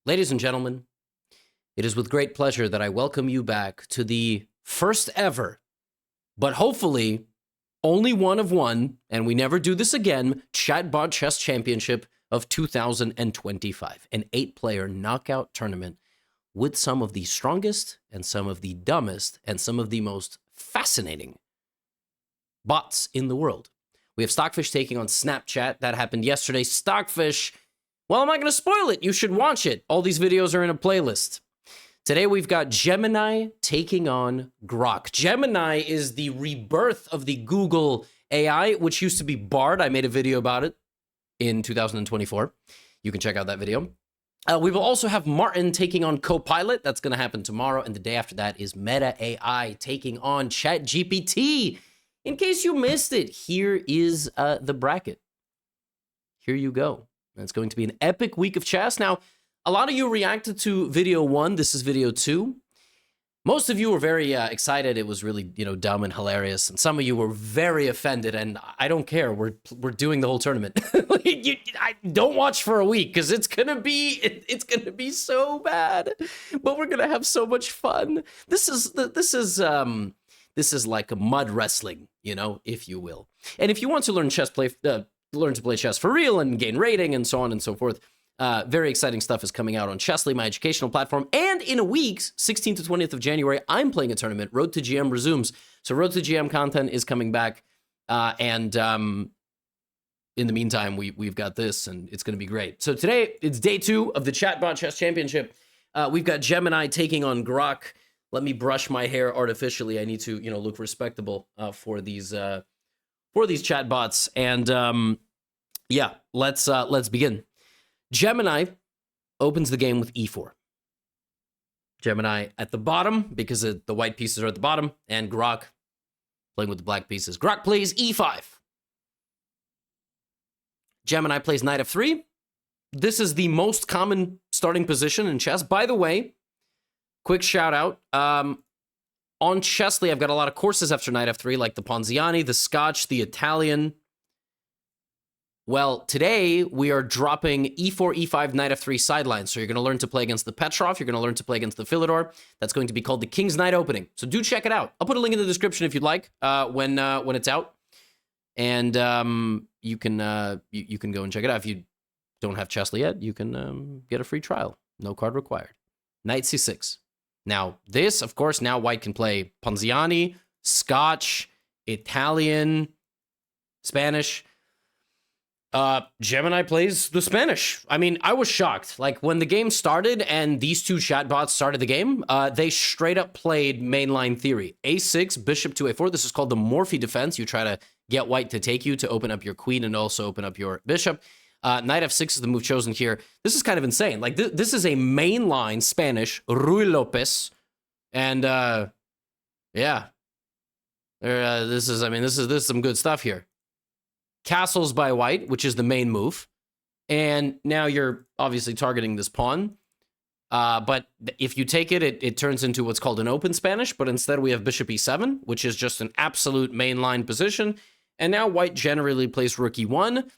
Ladies and gentlemen, it is with great pleasure that I welcome you back to the first ever, but hopefully only one of one, and we never do this again, Chatbot Chess Championship of 2025, an 8-player knockout tournament with some of the strongest and some of the dumbest and some of the most fascinating bots in the world. We have Stockfish taking on Snapchat. That happened yesterday. Stockfish, well, I'm not going to spoil it. You should watch it. All these videos are in a playlist. Today, we've got Gemini taking on Grok. Gemini is the rebirth of the Google AI, which used to be Bard. I made a video about it in 2024. You can check out that video. We will also have Martin taking on Copilot. That's going to happen tomorrow. And the day after that is Meta AI taking on ChatGPT. In case you missed it, here is the bracket. Here you go. And it's going to be an epic week of chess. Now, a lot of you reacted to video 1. This is video 2. Most of you were very excited. It was really, dumb and hilarious. And some of you were very offended. And I don't care. We're doing the whole tournament. I don't watch for a week because it's gonna be so bad. But we're gonna have so much fun. This is like a mud wrestling, if you will. And if you want to learn learn to play chess for real and gain rating and so on and so forth, very exciting stuff is coming out on Chessly, my educational platform. And in a week, 16th to 20th of January, I'm playing a tournament. Road to GM resumes. So Road to GM content is coming back. And in the meantime, we've got this, and it's going to be great. So today, it's day 2 of the Chatbot Chess Championship. We've got Gemini taking on Grok. Let me brush my hair artificially. I need to, look respectable for these chatbots. And yeah, let's begin. Gemini opens the game with e4. Gemini at the bottom because the white pieces are at the bottom, and Grok playing with the black pieces. Grok plays e5. Gemini plays knight f3. This is the most common starting position in chess. By the way, quick shout out. On Chessly, I've got a lot of courses after knight f3, like the Ponziani, the Scotch, the Italian. Well, today we are dropping e4, e5, knight f3 sidelines. So you're going to learn to play against the Petrov. You're going to learn to play against the Philidor. That's going to be called the King's Knight opening. So do check it out. I'll put a link in the description if you'd like when it's out. And you can go and check it out. If you don't have Chessly yet, you can get a free trial. No card required. Knight c6. Now, this, of course, now white can play Ponziani, Scotch, Italian, Spanish. Gemini plays the Spanish. I mean, I was shocked. Like, when the game started and these two chatbots started the game, they straight up played mainline theory. A6, bishop to a4. This is called the Morphy defense. You try to get white to take you to open up your queen and also open up your bishop. Knight f6 is the move chosen here. This is kind of insane. Like, this is a mainline Spanish, Ruy Lopez. And, yeah. This is some good stuff here. Castles by white, which is the main move. And now you're obviously targeting this pawn. But if you take it, it turns into what's called an open Spanish. But instead we have bishop e7, which is just an absolute mainline position. And now white generally plays rook e1.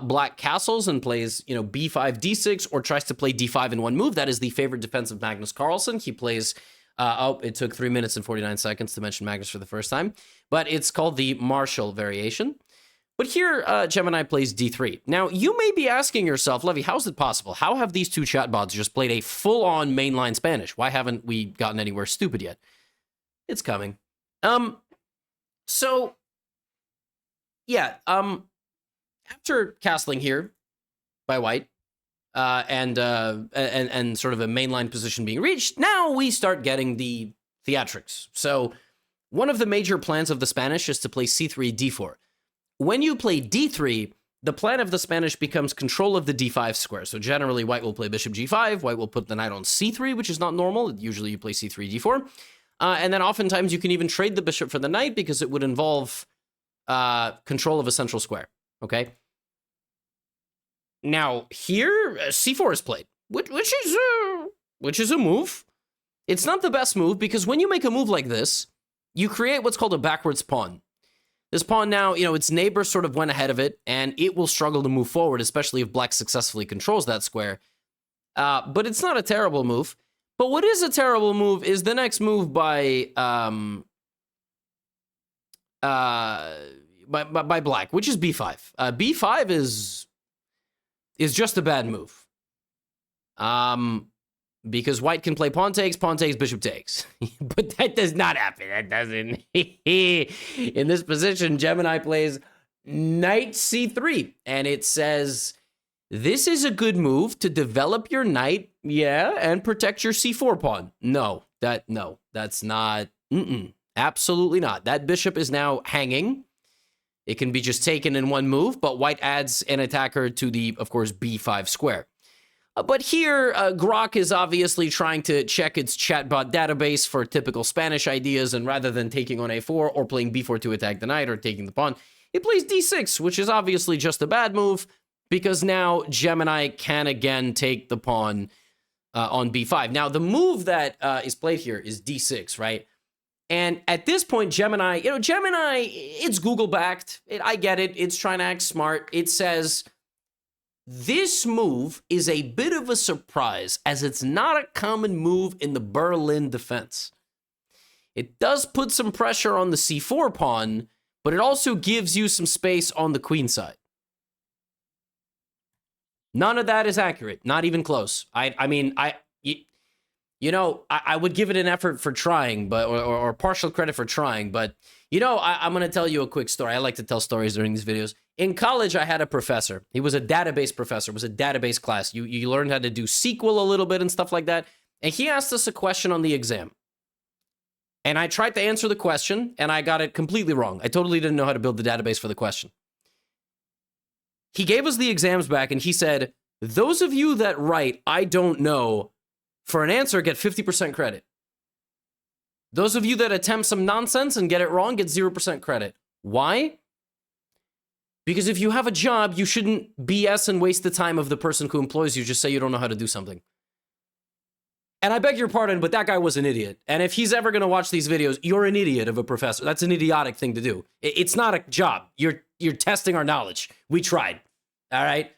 Black castles and plays, b5, d6, or tries to play d5 in one move. That is the favorite defense of Magnus Carlsen. He plays, it took 3 minutes and 49 seconds to mention Magnus for the first time. But it's called the Marshall variation. But here, Gemini plays d3. Now, you may be asking yourself, Levy, how is it possible? How have these two chatbots just played a full-on mainline Spanish? Why haven't we gotten anywhere stupid yet? It's coming. So, yeah, after castling here by white, and sort of a mainline position being reached, now we start getting the theatrics. So, one of the major plans of the Spanish is to play c3, d4. When you play d3, the plan of the Spanish becomes control of the d5 square. So generally, white will play bishop g5. White will put the knight on c3, which is not normal. Usually you play c3, d4. And then oftentimes you can even trade the bishop for the knight because it would involve control of a central square. Okay? Now, here, c4 is played, which is a move. It's not the best move because when you make a move like this, you create what's called a backwards pawn. This pawn now, its neighbor sort of went ahead of it, and it will struggle to move forward, especially if black successfully controls that square. But it's not a terrible move. But what is a terrible move is the next move by black, which is b5. B5 is just a bad move. Because white can play pawn takes, bishop takes. But that does not happen. That doesn't. In this position, Gemini plays knight c3, and it says, this is a good move to develop your knight, yeah, and protect your c4 pawn. No, that's not, absolutely not. That bishop is now hanging. It can be just taken in one move, but white adds an attacker to the, of course, b5 square. But here, Grok is obviously trying to check its chatbot database for typical Spanish ideas, and rather than taking on a4 or playing b4 to attack the knight or taking the pawn, it plays d6, which is obviously just a bad move, because now Gemini can again take the pawn on b5. Now, the move that is played here is d6, right? And at this point, Gemini, it's Google-backed. I get it. It's trying to act smart. It says, this move is a bit of a surprise, as it's not a common move in the Berlin defense. It does put some pressure on the c4 pawn, but it also gives you some space on the queen side. None of that is accurate, not even close. I would give it an effort for trying, but or partial credit for trying, but I'm going to tell you a quick story. I like to tell stories during these videos. In college, I had a professor. He was a database professor. It was a database class. You learned how to do SQL a little bit and stuff like that. And he asked us a question on the exam. And I tried to answer the question, and I got it completely wrong. I totally didn't know how to build the database for the question. He gave us the exams back, and he said, those of you that write, I don't know, for an answer, get 50% credit. Those of you that attempt some nonsense and get it wrong, get 0% credit. Why? Because if you have a job, you shouldn't BS and waste the time of the person who employs you. Just say you don't know how to do something. And I beg your pardon, but that guy was an idiot. And if he's ever going to watch these videos, you're an idiot of a professor. That's an idiotic thing to do. It's not a job. You're testing our knowledge. We tried. All right?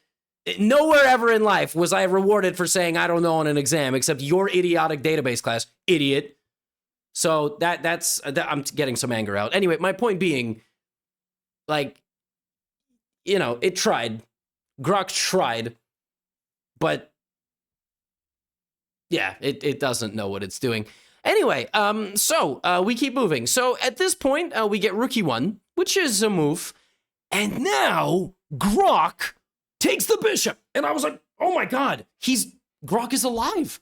Nowhere ever in life was I rewarded for saying I don't know on an exam, except your idiotic database class, idiot. So that's I'm getting some anger out. Anyway, my point being, it tried. Grok tried, but yeah, it doesn't know what it's doing. Anyway, we keep moving. So at this point, we get rook e1, which is a move, and now Grok takes the bishop. And I was like, oh my God, Grok is alive.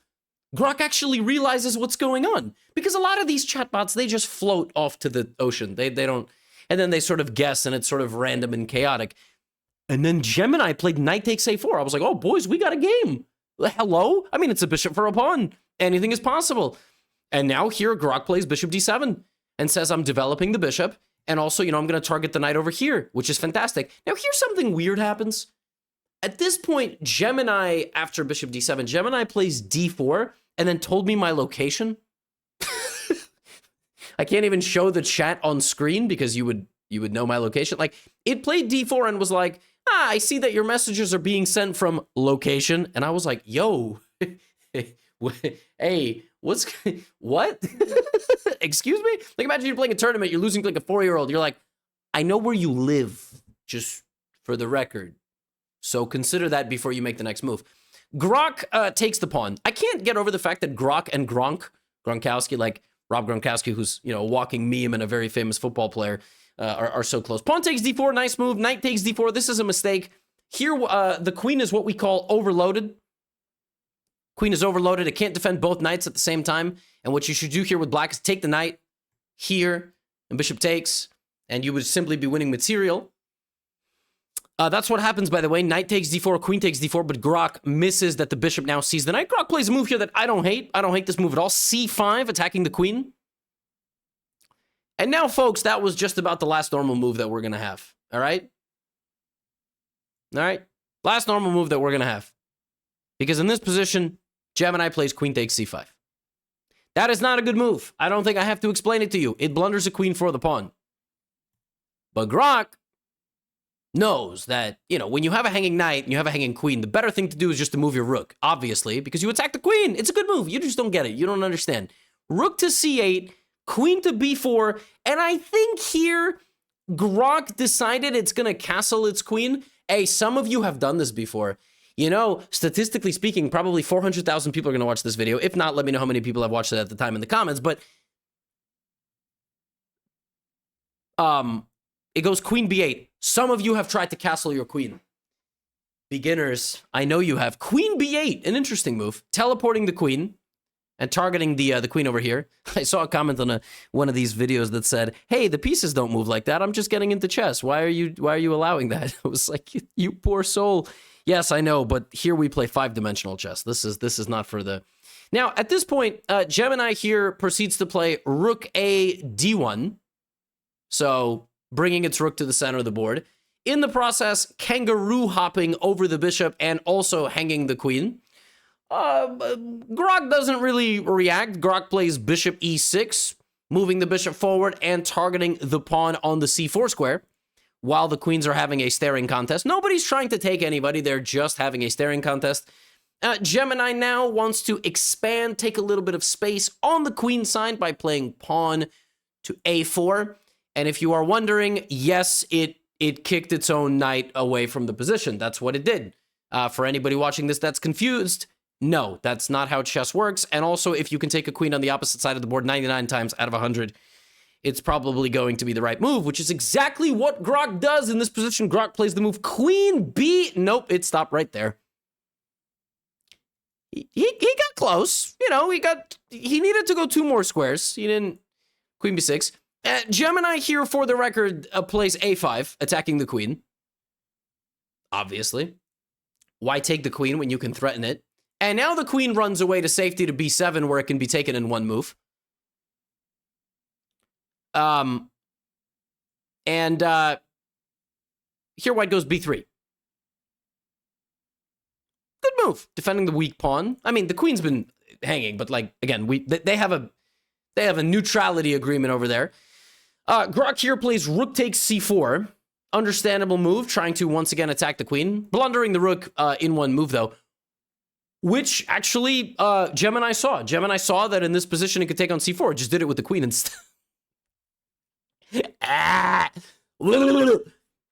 Grok actually realizes what's going on, because a lot of these chatbots, they just float off to the ocean. They don't, and then they sort of guess, and it's sort of random and chaotic. And then Gemini played knight takes a4. I was like, oh, boys, we got a game. Hello? I mean, it's a bishop for a pawn. Anything is possible. And now here, Grok plays bishop d7 and says, I'm developing the bishop. And also, I'm going to target the knight over here, which is fantastic. Now, here's something weird happens. At this point, Gemini, after bishop d7, Gemini plays d4 and then told me my location. I can't even show the chat on screen because you would know my location. Like, it played d4 and was like, I see that your messages are being sent from location. And I was like, yo, hey, what? Excuse me? Like, imagine you're playing a tournament, you're losing like a 4-year-old. You're like, I know where you live, just for the record. So consider that before you make the next move. Grok takes the pawn. I can't get over the fact that Grok and Gronkowski, like Rob Gronkowski, who's, a walking meme and a very famous football player, are so close. Pawn takes d4, nice move. Knight takes d4. This is a mistake. Here, the queen is what we call overloaded. Queen is overloaded. It can't defend both knights at the same time. And what you should do here with black is take the knight here, and bishop takes, and you would simply be winning material. That's what happens, by the way. Knight takes d4, queen takes d4, but Grok misses that the bishop now sees the knight. Grok plays a move here that I don't hate. I don't hate this move at all. c5, attacking the queen. And now, folks, that was just about the last normal move that we're going to have. All right? All right? Last normal move that we're going to have. Because in this position, Gemini plays queen takes c5. That is not a good move. I don't think I have to explain it to you. It blunders a queen for the pawn. But Grok knows that, you know, when you have a hanging knight and you have a hanging queen, the better thing to do is just to move your rook, obviously, because you attack the queen. It's a good move. You just don't get it. You don't understand. Rook to c8, queen to b4, and I think here Grok decided it's going to castle its queen. Hey, some of you have done this before. You know, statistically speaking, probably 400,000 people are going to watch this video. If not, let me know how many people have watched it at the time in the comments, but it goes queen b8. Some of you have tried to castle your queen. Beginners, I know you have. Queen b8, an interesting move. Teleporting the queen and targeting the queen over here. I saw a comment on one of these videos that said, "Hey, the pieces don't move like that. I'm just getting into chess. Why are you allowing that?" I was like, you poor soul. Yes, I know, but here we play 5-dimensional chess. This is not for the... Now, at this point, Gemini here proceeds to play rook a d1. So bringing its rook to the center of the board. In the process, kangaroo hopping over the bishop and also hanging the queen. Grok doesn't really react. Grok plays bishop e6, moving the bishop forward and targeting the pawn on the c4 square, while the queens are having a staring contest. Nobody's trying to take anybody. They're just having a staring contest. Gemini now wants to expand, take a little bit of space on the queen side by playing pawn to a4. And if you are wondering, yes, it kicked its own knight away from the position. That's what it did. For anybody watching this that's confused, no, that's not how chess works. And also, if you can take a queen on the opposite side of the board 99 times out of 100, it's probably going to be the right move, which is exactly what Grok does in this position. Grok plays the move queen b. Nope, it stopped right there. He got close. You know, he needed to go 2 more squares. He didn't. Queen b6. Gemini here, for the record, plays a5, attacking the queen. Obviously. Why take the queen when you can threaten it? And now the queen runs away to safety to b7, where it can be taken in 1 move. Here white goes b3. Good move, defending the weak pawn. I mean, the queen's been hanging, but like, again, they have a neutrality agreement over there. Grok here plays rook takes c4. Understandable move, trying to once again attack the queen. Blundering the rook in 1 move, though. Which, actually, Gemini saw. Gemini saw that in this position it could take on c4. It just did it with the queen instead.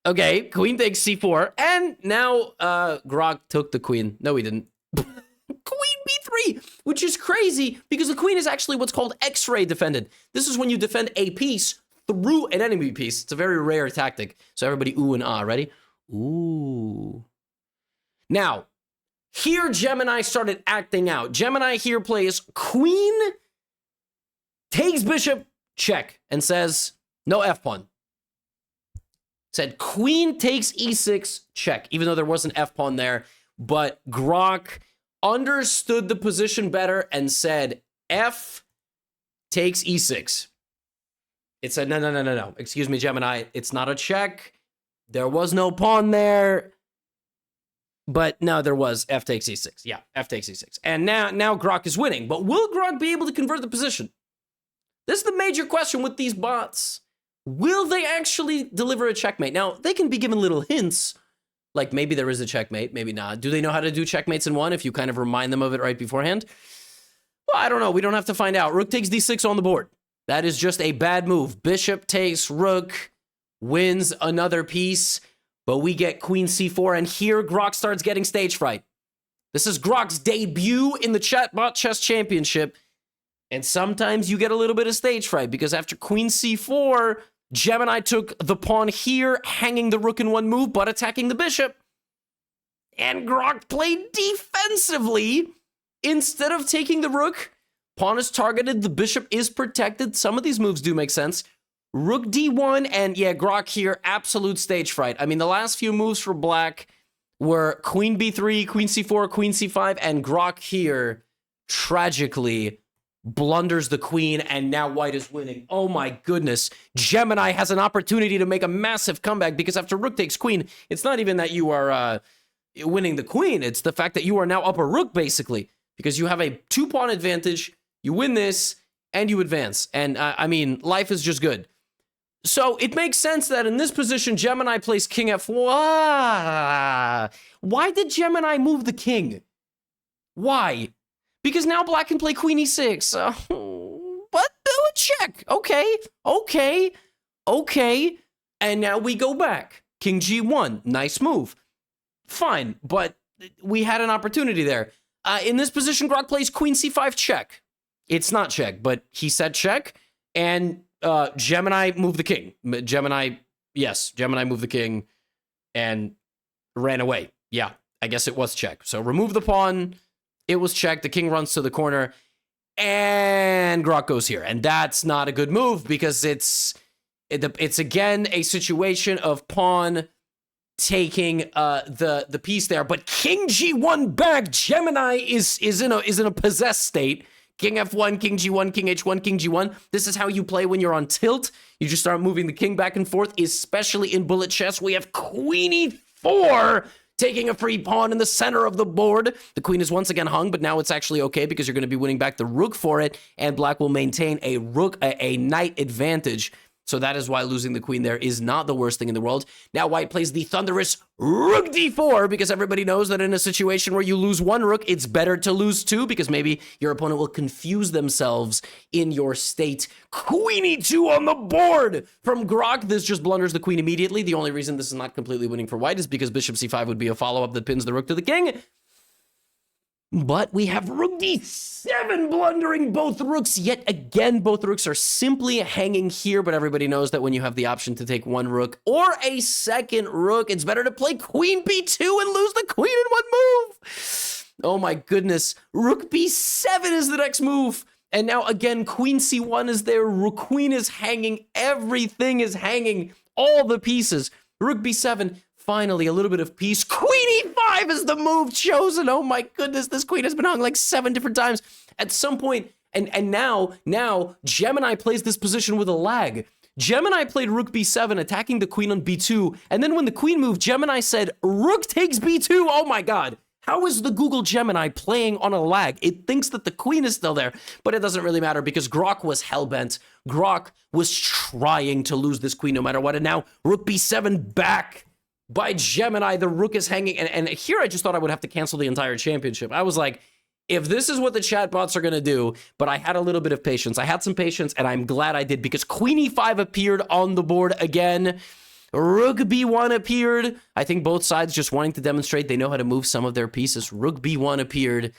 Okay, queen takes c4. And now Grok took the queen. No, he didn't. Queen b3, which is crazy because the queen is actually what's called X-ray defended. This is when you defend a piece through an enemy piece. It's a very rare tactic. So everybody ooh and ah, ready? Ooh. Now, here Gemini started acting out. Gemini here plays queen, takes bishop, check, and says no f-pawn. Said queen takes e6, check, even though there was an f-pawn there. But Grok understood the position better and said f takes e6. It said, no. Excuse me, Gemini. It's not a check. There was no pawn there. But no, there was f takes e6. Yeah, f takes e6. And now Grok is winning. But will Grok be able to convert the position? This is the major question with these bots. Will they actually deliver a checkmate? Now, they can be given little hints. Like maybe there is a checkmate, maybe not. Do they know how to do checkmates in 1 if you kind of remind them of it right beforehand? Well, I don't know. We don't have to find out. Rook takes d6 on the board. That is just a bad move. Bishop takes rook, wins another piece, but we get queen c4, and here Grok starts getting stage fright. This is Grok's debut in the Chatbot Chess Championship, and sometimes you get a little bit of stage fright, because after queen c4, Gemini took the pawn here, hanging the rook in 1 move, but attacking the bishop. And Grok played defensively. Instead of taking the rook, pawn is targeted, the bishop is protected. Some of these moves do make sense. Rook d1, and yeah, Grok here, absolute stage fright. I mean, the last few moves for black were queen b3, queen c4, queen c5, and Grok here, tragically, blunders the queen, and now white is winning. Oh my goodness. Gemini has an opportunity to make a massive comeback, because after rook takes queen, it's not even that you are winning the queen, it's the fact that you are now up a rook, basically, because you have a 2-pawn advantage, you win this, and you advance. And I mean, life is just good. So it makes sense that in this position, Gemini plays king f4. Why did Gemini move the king? Why? Because now black can play queen e6. But do a check. Okay. And now we go back. King g1. Nice move. Fine, but we had an opportunity there. In this position, Grok plays queen c5 check. It's not check, but he said check, and Gemini moved the king. Gemini moved the king and ran away. Yeah, I guess it was check. So remove the pawn. It was check. The king runs to the corner, and Grok goes here. And that's not a good move because it's again a situation of pawn taking the piece there. But king g1 back. Gemini is in a possessed state. King f1, king g1, king h1, king g1. This is how you play when you're on tilt. You just start moving the king back and forth, especially in bullet chess. We have queen e4, taking a free pawn in the center of the board. The queen is once again hung, but now it's actually okay because you're going to be winning back the rook for it, and black will maintain a knight advantage. So that is why losing the queen there is not the worst thing in the world. Now white plays the thunderous rook d4 because everybody knows that in a situation where you lose one rook, it's better to lose two because maybe your opponent will confuse themselves in your state. Queen e2 on the board from Grok. This just blunders the queen immediately. The only reason this is not completely winning for white is because bishop c5 would be a follow-up that pins the rook to the king. But we have rook d7 blundering both rooks. Yet again, both rooks are simply hanging here, but everybody knows that when you have the option to take one rook or a second rook, it's better to play queen b2 and lose the queen in one move. Oh my goodness. Rook b7 is the next move. And now again, queen c1 is there. Rook queen is hanging. Everything is hanging. All the pieces. Rook b7. Finally, a little bit of peace. Queen e5 is the move chosen. Oh my goodness, this queen has been hung like 7 different times. At some point, and now Gemini plays this position with a lag. Gemini played rook b7, attacking the queen on b2, and then when the queen moved, Gemini said, rook takes b2. Oh my god. How is the Google Gemini playing on a lag? It thinks that the queen is still there, but it doesn't really matter because Grok was hellbent. Grok was trying to lose this queen no matter what, and now rook b7 back by Gemini. The rook is hanging, and here I just thought I would have to cancel the entire championship. I was like, if this is what the chatbots are going to do, but I had a little bit of patience. I had some patience, and I'm glad I did because queen e5 appeared on the board again. Rook b1 appeared. I think both sides just wanting to demonstrate they know how to move some of their pieces. Rook b1 appeared,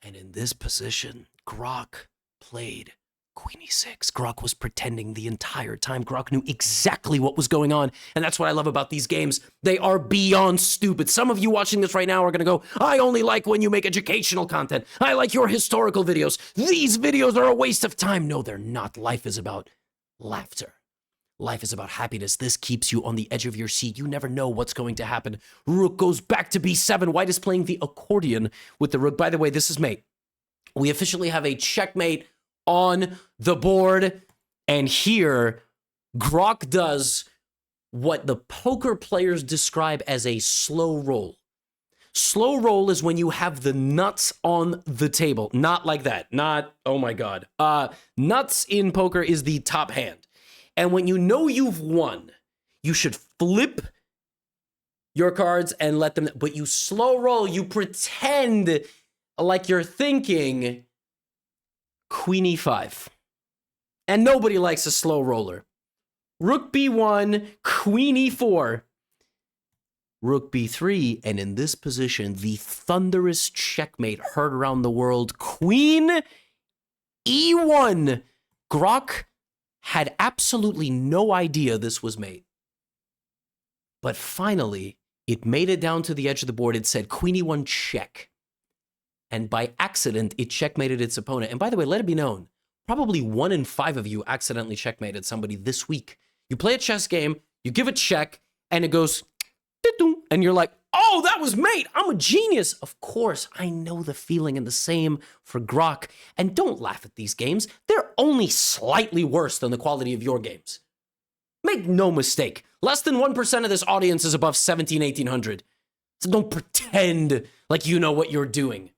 and in this position, Grok played queen e6. Grok was pretending the entire time. Grok knew exactly what was going on, and that's what I love about these games. They are beyond stupid. Some of you watching this right now are gonna go, I only like when you make educational content. I like your historical videos. These videos are a waste of time. No, they're not. Life is about laughter. Life is about happiness. This keeps you on the edge of your seat. You never know what's going to happen. Rook goes back to b7. White is playing the accordion with the rook. By the way, this is mate. We officially have a checkmate on the board, and here Grok does what the poker players describe as a slow roll. Slow roll is when you have the nuts on the table. Not like that. Not, oh my god. Nuts in poker is the top hand. And when you know you've won, you should flip your cards and let them, but you slow roll, you pretend like you're thinking queen e5. And nobody likes a slow roller. Rook b1, queen e4, rook b3, and in this position, the thunderous checkmate heard around the world, queen e1. Grok had absolutely no idea this was mate. But finally, it made it down to the edge of the board. It said queen e1 check. And by accident, it checkmated its opponent. And by the way, let it be known, probably 1 in 5 of you accidentally checkmated somebody this week. You play a chess game, you give a check, and it goes, and you're like, oh, that was mate. I'm a genius. Of course, I know the feeling, and the same for Grok. And don't laugh at these games. They're only slightly worse than the quality of your games. Make no mistake. Less than 1% of this audience is above 1800. So don't pretend like you know what you're doing.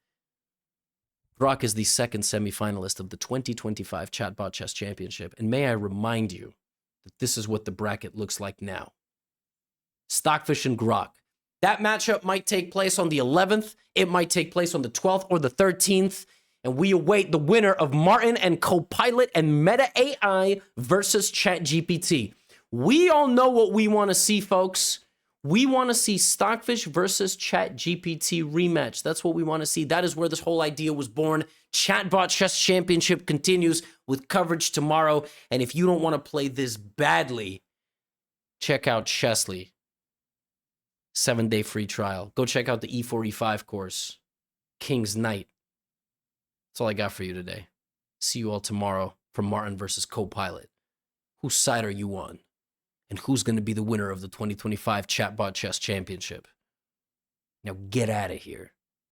Grok is the second semifinalist of the 2025 Chatbot Chess Championship, and may I remind you that this is what the bracket looks like now. Stockfish and Grok. That matchup might take place on the 11th. It might take place on the 12th or the 13th. And we await the winner of Martin and Copilot and Meta AI versus ChatGPT. We all know what we want to see, folks. We want to see Stockfish versus ChatGPT rematch. That's what we want to see. That is where this whole idea was born. Chatbot Chess Championship continues with coverage tomorrow. And if you don't want to play this badly, check out Chessly. 7-day free trial. Go check out the E4, E5 course. King's Knight. That's all I got for you today. See you all tomorrow for Martin versus Copilot. Whose side are you on? And who's going to be the winner of the 2025 Chatbot Chess Championship? Now get out of here.